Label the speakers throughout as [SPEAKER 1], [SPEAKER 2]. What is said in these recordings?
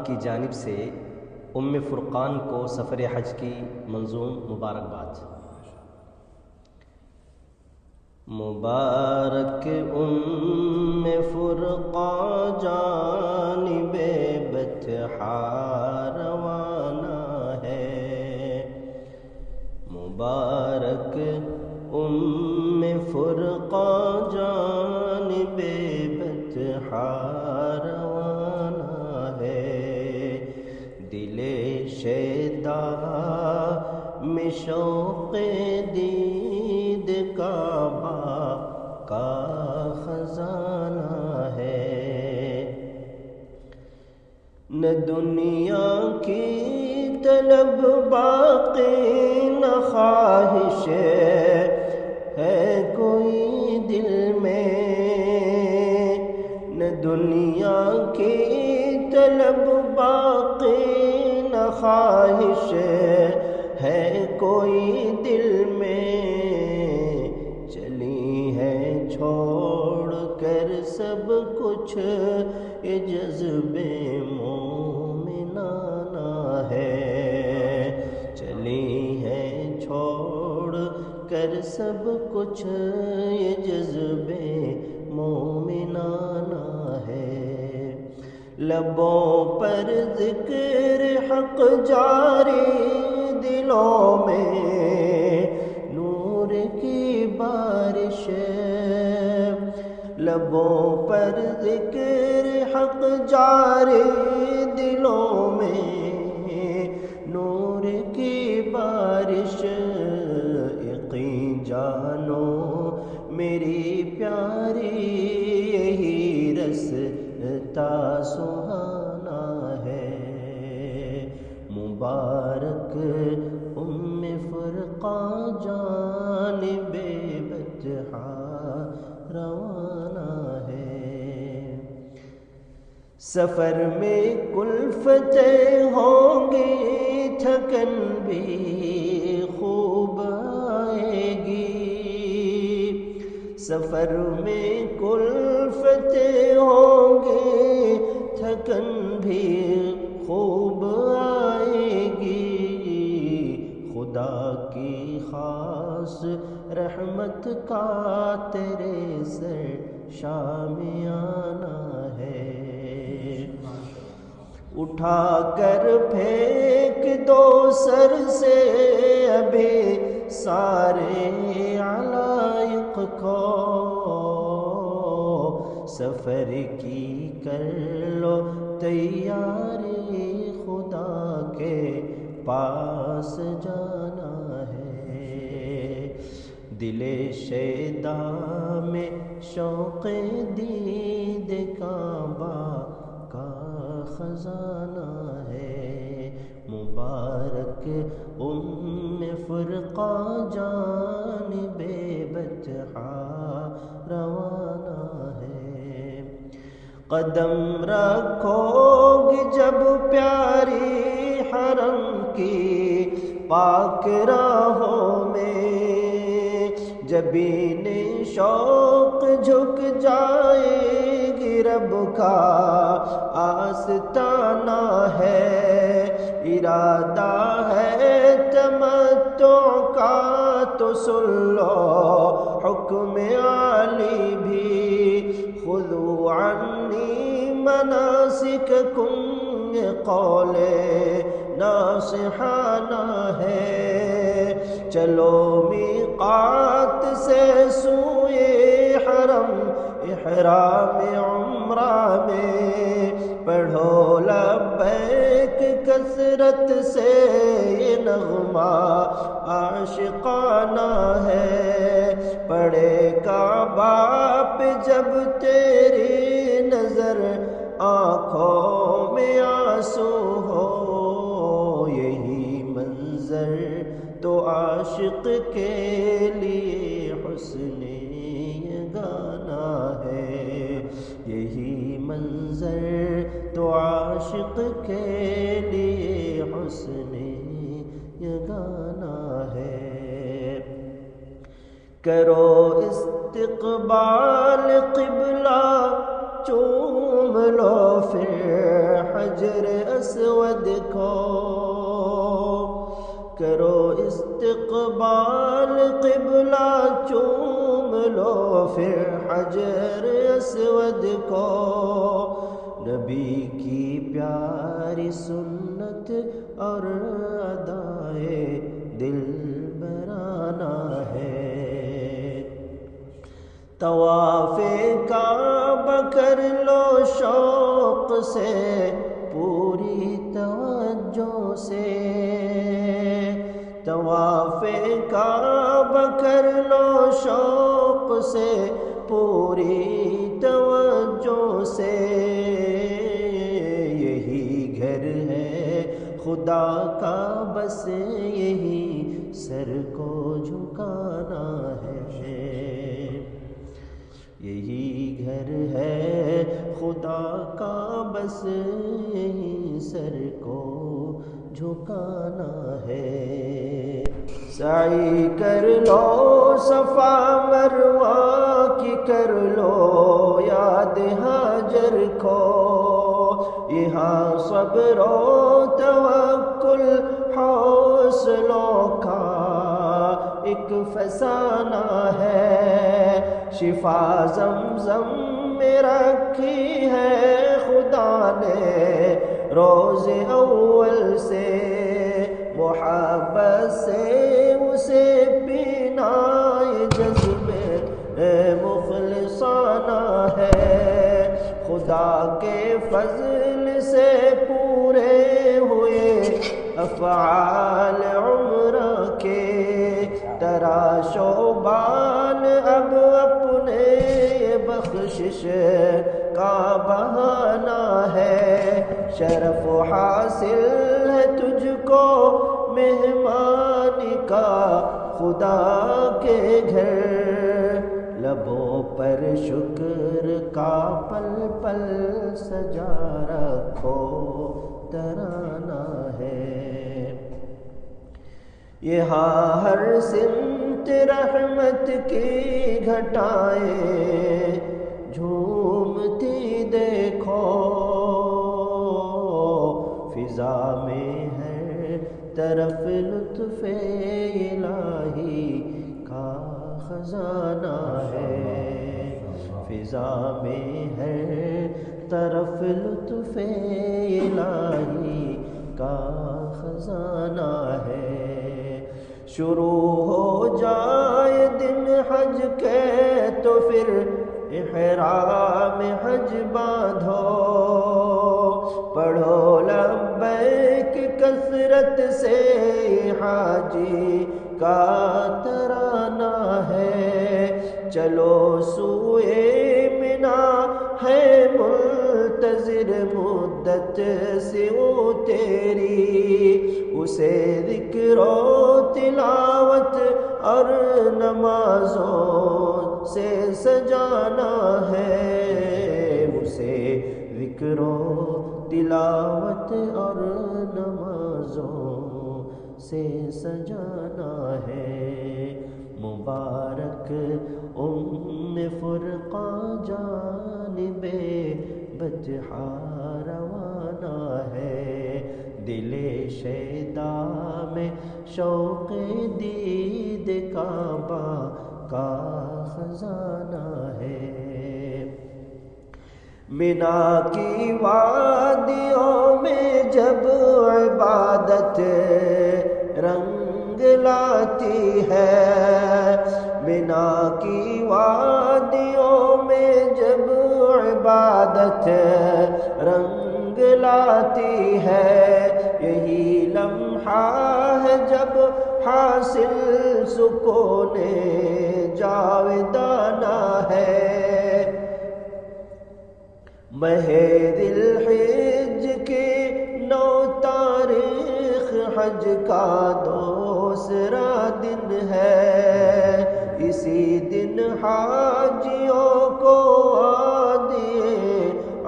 [SPEAKER 1] کی جانب سے ام فرقان کو سفر حج کی منظوم مبارکباد۔ مبارک ام فرقان جانب بطحا روانہ ہے، مبارک ام فرقان جانب بطحا روانہ ہے، دل شیدا میں شوق دید کعبہ کا خزانہ ہے، نہ دنیا کی طلب باقی نہ خواہش ہے کوئی دل میں، نہ دنیا کی طلب باقی نہ خواہش ہے کوئی دل میں، چلی ہے چھوڑ کر سب کچھ یہ جذب مومنانہ ہے، چلی ہے چھوڑ کر سب کچھ یہ جذب مومنانہ ہے، لبوں پر ذکر حق جاری دلوں میں نور کی بارش، لبوں پر ذکر حق جاری دلوں میں نور کی بارش، یقین جانو میری پیاری یہی رستا سہانا ہے، مبارک ام فرقان جانب بطحا روانہ ہے، سفر میں کلفتیں ہوں گی تھکن بھی خوب آئے گی، سفر میں کلفتیں ہوں گی تھکن بھی خوب آئے گی، خدا کی خاص رحمت کا تیرے سر شامیانہ ہے، اٹھا کر پھینک دو سر سے ابھی سارے علائق کو، سفر کی کر لو تیاری خدا کے پاس جانا ہے، دل شیدا میں شوق دید کعبہ کا خزانہ ہے، مبارک ام فرقان جانب بطحا روانہ ہے، قدم رکھو گی جب پیاری حرم کی پاک راہوں میں، جبین شوق جھک جائے گی رب کا آستانہ ہے، ارادہ ہے تمتع کا تو سن لو حکم عالی بھی، خذوا عنی مناسککم یہ قول ناصحانہ ہے، چلو میقات سے سوئے حرم احرام عمرہ میں، پڑھو لبیک کثرت سے یہ نغمہ عاشقانہ ہے، پڑے کعبہ پہ جب تیری نظر آنکھوں میں آنسو ہو، یہی منظر تو عاشق کے لیے حسن یگانہ ہے، یہی منظر تو عاشق کے لیے حسن یگانہ ہے، کرو استقبال قبلہ چوم لو پھر حجر اسود کو، کرو استقبال قبلہ چوم لو پھر حجر اسود کو، نبی کی پیاری سنت اور ادائے دل برانہ ہے، طواف کعبہ کر لو شوق سے پوری توجہ سے، طواف کعبہ کر لو شوق سے پوری توجہ سے، یہی گھر ہے خدا کا بس یہی سر کو جھکانا ہے، یہی گھر ہے خدا کا بس یہی سر کو جھکانا ہے، سعی کر لو صفا مروہ کی کر لو یاد ہاجر کو، یہاں صبر و توکل حوصلوں کا ایک فسانہ ہے، شفا زمزم میں رکھی ہے خدا نے روز اول سے، محبت سے اسے پینا یہ جذبے مخلصانہ ہے، خدا کے فضل سے پورے ہوئے افعال عمرہ کے، تراش و بال اب اپنے بخشش کا بہانہ ہے، شرف حاصل ہے تجھ کو مہمانی کا خدا کے گھر، لبوں پر شکر کا پل پل سجا رکھو ترانہ ہے، یہاں ہر سمت رحمت کی گھٹائیں جھومتی دیکھو، فضا میں ہے طرف لطف الہی کا خزانہ ہے، فضا میں ہے طرف لطف الہی کا خزانہ ہے، شروع ہو جائے دن حج کے تو پھر احرام حج باندھو، پڑھو لبیک کثرت سے حاجی کا ترانہ ہے، چلو سوئے منا ہے منتظر مدت سے وہ تیری، اسے ذکر و تلاوت اور نمازوں سے سجانا ہے، اسے ذکر و تلاوت اور نمازوں سے سجانا ہے، مبارک فرقہ جانب بطحا روانہ ہے، دل شیدا میں شوق دید کعبہ کا خزانہ ہے، منا کی وادیوں میں جب عبادت رنگ لاتی ہے، منا کی وادیوں میں جب عبادت رنگ لاتی ہے، یہی لمحہ ہے جب حاصل سکون جاودانہ ہے، ماہ ذی الحج کی 9 تاریخ حج کا دوسرا دن ہے، اسی دن حاجیوں کو وادی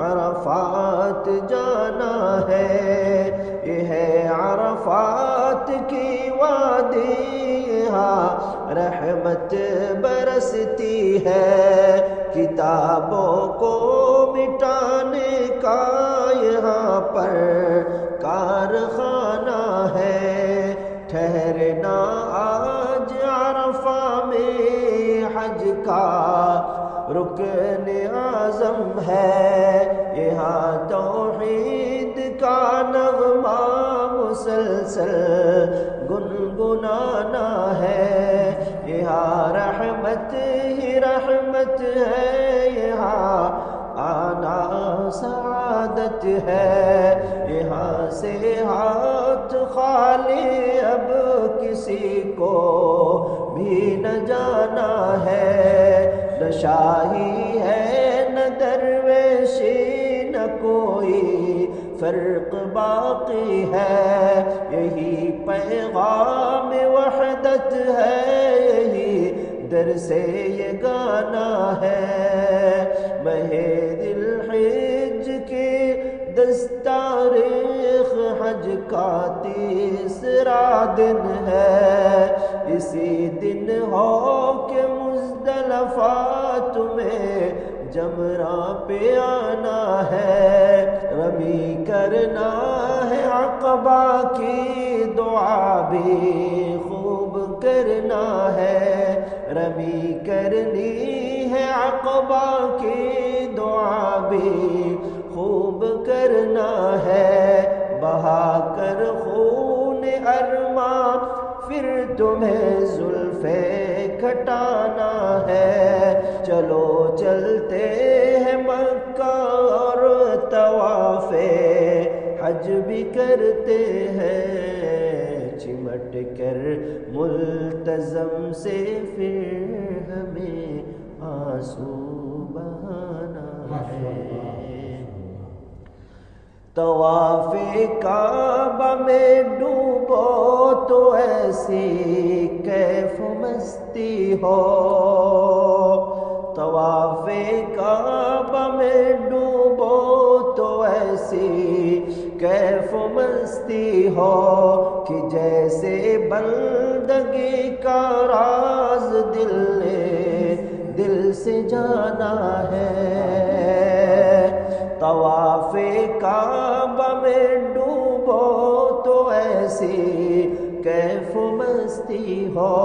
[SPEAKER 1] عرفات جانا ہے، یہ ہے عرفات کی وادی، یہاں رحمت برستی ہے، کتابوں کو مٹانے کا یہاں
[SPEAKER 2] پر کارخانہ ہے، ٹھہرنا آج عرفہ میں حج کا رکن اعظم ہے، یہاں توحید کا نغمہ مسلسل گنگنانا ہے، یہاں رحمت ہی رحمت ہے، یہاں آنا سعادت ہے، یہاں سے ہاتھ خالی اب کسی کو بھی نہ جانا ہے، نہ شاہی ہے نہ درویشی نہ کوئی فرق باقی ہے، یہی پیغام وحدت ہے، یہی درس یہ گانا ہے، ماہ ذی الحجہ کی 10 تاریخ حج کا تیسرا دن ہے، اسی دن ہو کہ مزدلفہ تمہیں جمرہ پہ آنا ہے، رمی کرنا ہے عقبہ کی دعا بھی خوب کرنا ہے، رمی کرنی ہے عقبہ کی دعا بھی خوب کرنا ہے، بہا کر خون ارماں پھر تمہیں زلفیں کھٹانا ہے، چلو چلتے ہیں مکہ اور طواف حج بھی کرتے ہیں، چمٹ کر ملتزم سے پھر ہمیں آنسو بہانا ہے، طواف کعبہ میں ڈوبو تو ایسی کیف مستی ہو، طواف کعبہ میں ڈوبو تو ایسی کیف مستی ہو کہ جیسے بندگی کا راز دل سے جانا ہے، طواف کعبہ میں ڈوبو تو ایسی کیف مستی ہو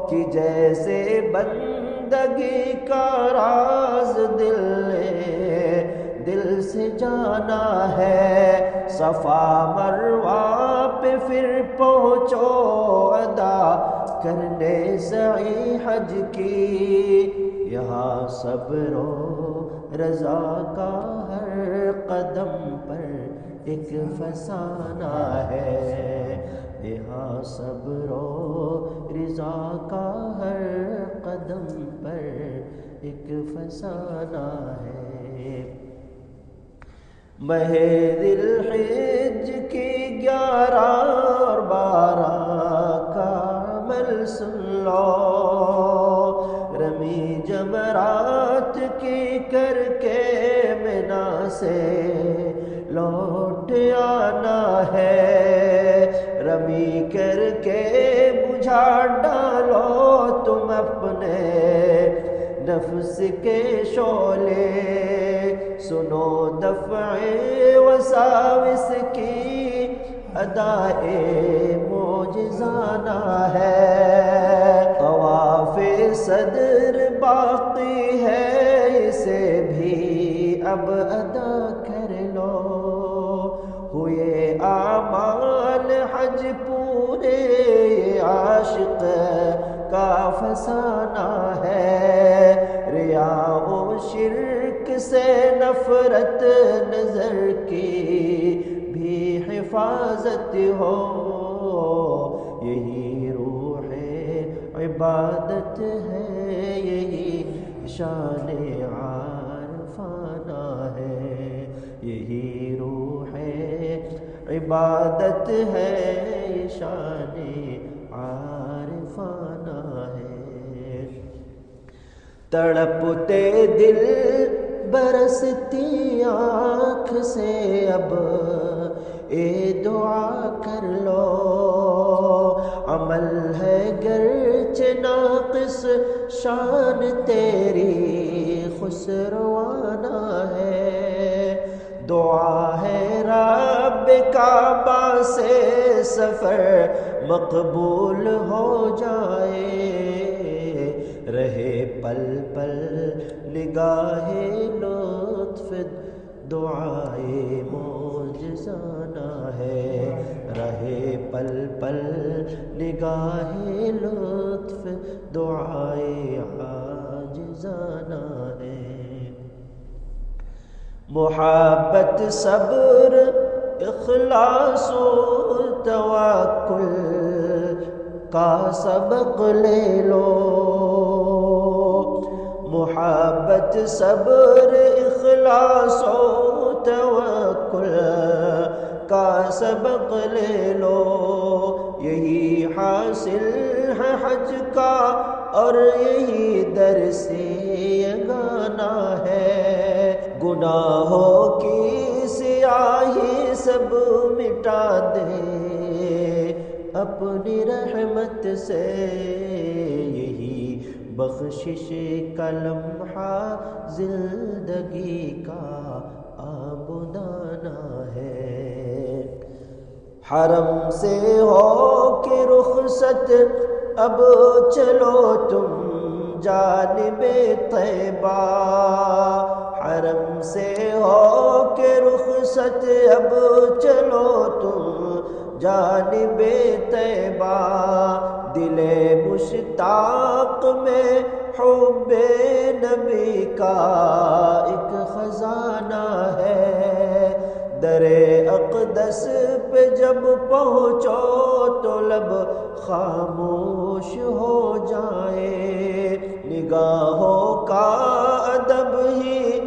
[SPEAKER 2] کہ جیسے بندگی کا راز دل سے جانا ہے، صفا مروہ پہ پھر پہنچو ادا کرنے سعی حج کی، یہاں صبر و رضا کا ہر قدم پر ایک فسانہ ہے، یہاں صبر و رضا کا ہر قدم پر ایک فسانہ ہے، ماہ ذی الحجہ کی 11 اور 12 کا عمل سن لو، رمی جمرات کی کر کے منا سے لوٹ آنا ہے، رمی کر کے بجھا ڈالو تم اپنے نفس کے شعلے، سنو دفع وساوس کی ادائے معجزانہ ہے، طواف صدر باقی ہے اسے بھی اب ادا کر لو، ہوئے اعمال حج پورے یہ عاشق کا فسانہ ہے، ریا و شرک سے نفرت نظر کی بھی حفاظت ہو، یہی روح عبادت ہے، یہی شان عارفانہ ہے، یہی روح عبادت ہے، شان عارفانہ ہے، تڑپتے دل برستی آنکھ سے اب اے دعا کر لو، عمل ہے گرچہ ناقص شان تیری خسروانہ ہے، دعا ہے باب کعبہ سے سفر مقبول ہو جائے، رہے پل پل نگاہ لطف دعائے معجزانہ ہے، رہے پل پل نگاہ لطف دعائے عاجزانہ ہے۔ محبت صبر اخلاص و توکل کا سبق لے لو، محبت صبر اخلاص و توکل کا سبق لے لو، یہی حاصل ہے حج کا اور یہی درس یگانہ ہے، گناہوں کی سیاہی سب مٹا دے اپنی رحمت سے، یہی بخشش کا لمحہ زندگی کا آبادانہ ہے۔ حرم سے ہو کے رخصت اب چلو تم جانب طیبہ، حرم سے ہو کے رخصت اب چلو تم جانب طیبہ، دل مشتاق میں حب نبی کا ایک خزانہ ہے، در اقدس پہ جب پہنچو تو لب خاموش ہو جائے، نگاہوں کا ادب ہی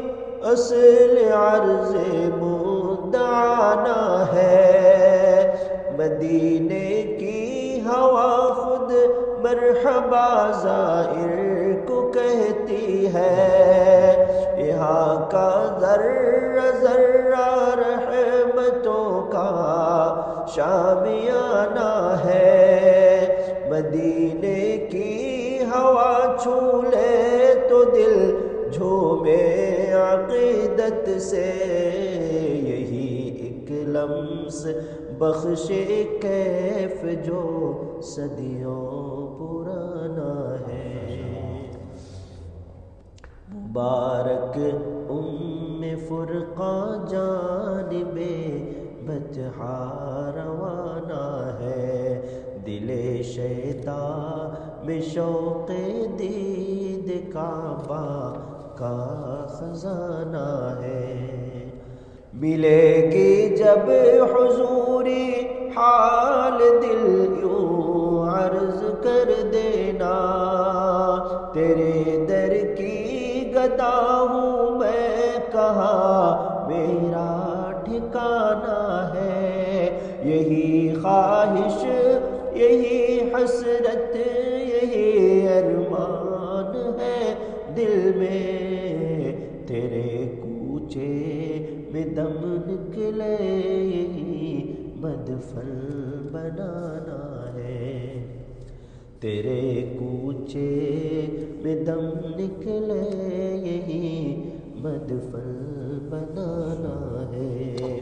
[SPEAKER 2] اصل عرض مدعانہ ہے، مدینے کی ہوا خود مرحبا زائر کو کہتی ہے، یہاں کا ذرہ ذرہ رحمتوں کا شامیانہ ہے، مدینے کی ہوا چھو لے تو دل جھومے عقیدت سے، یہی ایک لمس بخش کیف جو صدیوں پرانا ہے۔ مبارک فرقان جانب بطحا روانہ ہے، دل شیدا میں شوق دید کعبہ کا خزانہ ہے، ملے گی جب حضوری حال دل یوں عرض کر دینا، تیرے در کی گدا ہوں میں کہاں میرا ٹھکانہ ہے، یہی خواہش یہی حسرت یہی ارمان ہے دل میں، تیرے کوچے میں دم نکلے یہی مدفن بنانا ہے، تیرے کوچے میں دم نکلے یہی مدفن بنانا ہے۔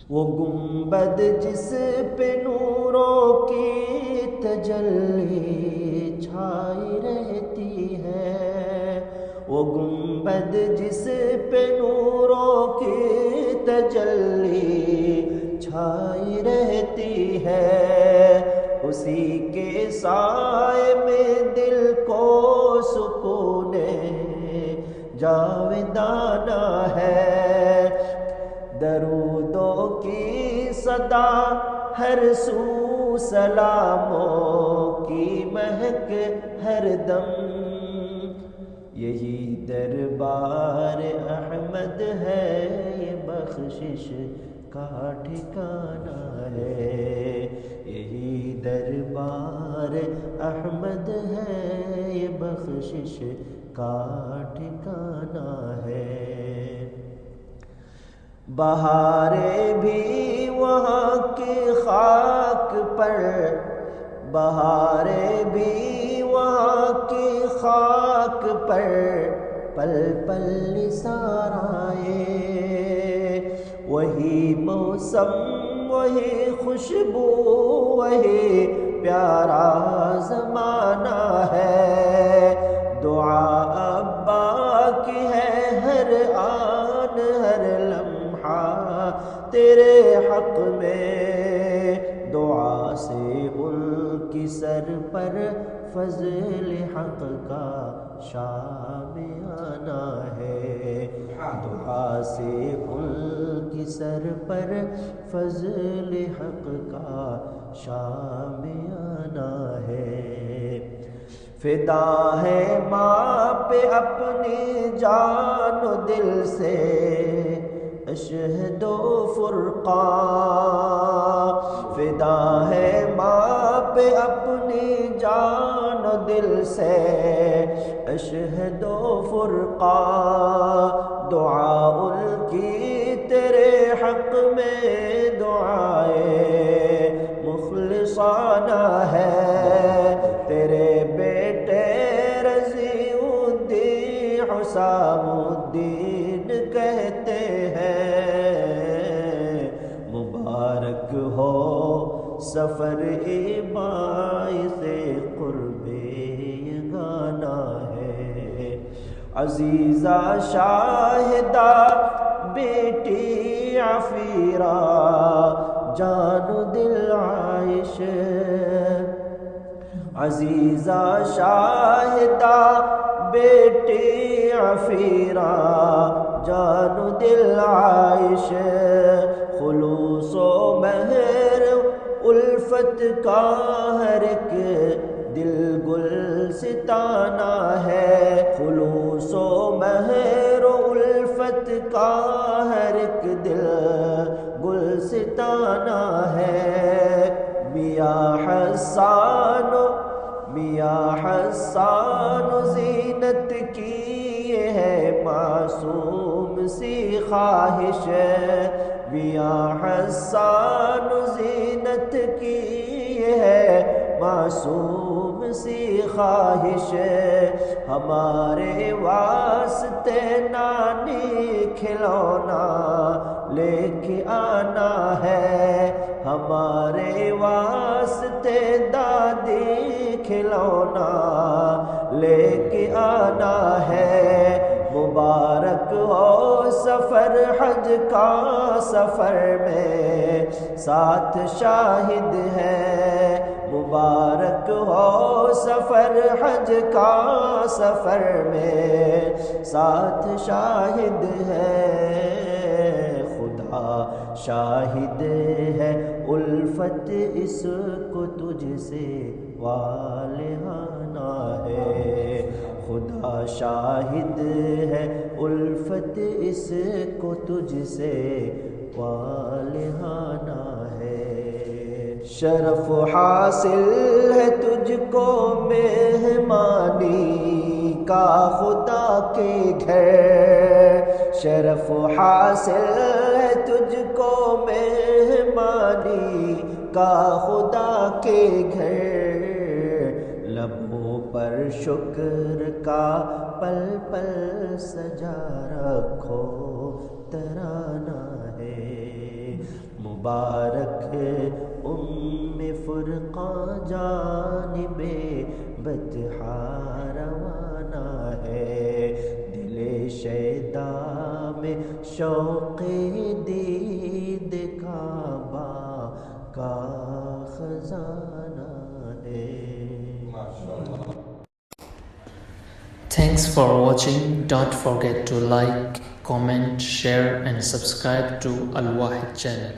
[SPEAKER 2] وہ گنبد جس پہ نوروں کی تجلی چھائی رہتی ہے، وہ گنبد جس پہ نوروں کی تجلی چھائی رہتی ہے، اسی کے سائے میں دل کو سکون جاودانہ ہے، درودوں کی صدا ہر سو سلاموں کی مہک ہر دم، یہی دربار احمد ہے یہ بخشش کا ٹھکانہ ہے، یہی دربار احمد ہے یہ بخشش کا ٹھکانہ ہے، بہاریں بھی وہاں کی خاک پر، بہاریں بھی وہاں کی خاک پر پل پل نثار آئے، وہی موسم وہی خوشبو وہی پیارا زمانہ ہے، دعا ابا کی ہے ہر آن ہر لمحہ تیرے حق میں، دعا سے ان کی سر پر فضل حق کا شامیانہ ہے، دعا سے ان کی سر پر فضل حق کا شامیانہ ہے، فدا ہے ماں پہ اپنی جان و دل سے اشہد و فرقان، فدا ہے ماں پہ اپنی جان و دل سے اشہد و فرقان، دعا ان کی تیرے حق میں دعائے مخلصانہ ہے، تیرے بیٹے رضی الدین حسام الدین کہتے ہیں، مبارک ہو سفر باعث قرب یگانہ ہے، عزیزہ شاہدہ بیٹی عفیرہ جان و دل عائش، عزیزہ شاہدہ بیٹی عفیرہ جان و دل عائش، خلوص و مہر الفت کا ہر ایک دل گلستانہ ہے، خلوص و مہر الفت کا ہر ایک دل گلستانہ ہے، میاں حسان زینت کی یہ ہے معصوم سی خواہش، میاں حسان زینت کی یہ ہے معصوم سی خواہش، ہمارے واسطے نانی کھلونا لے کے آنا ہے، ہمارے واسطے دادی کھلونا لے کے آنا ہے، مبارک ہو سفر حج کا سفر میں ساتھ شاہد ہے، مبارک ہو سفر حج کا سفر میں ساتھ شاہد ہے، خدا شاہد ہے الفت اس کو تجھ سے والہانہ ہے، خدا شاہد ہے الفت اس کو تجھ سے والہانہ ہے، شرف حاصل ہے تجھ کو مہمانی کا خدا کے گھر، شرف حاصل ہے تجھ کو مہمانی کا خدا کے گھر، لبوں پر شکر کا پل پل سجا رکھو ترانہ ہے، مبارک ام فرقان جانب بطحا روانہ ہے، دل شیدا میں شوق دید کعبہ کا خزانہ ہے۔
[SPEAKER 3] Thanks for watching. Don't forget to like, comment, share and subscribe to Al Wahid channel.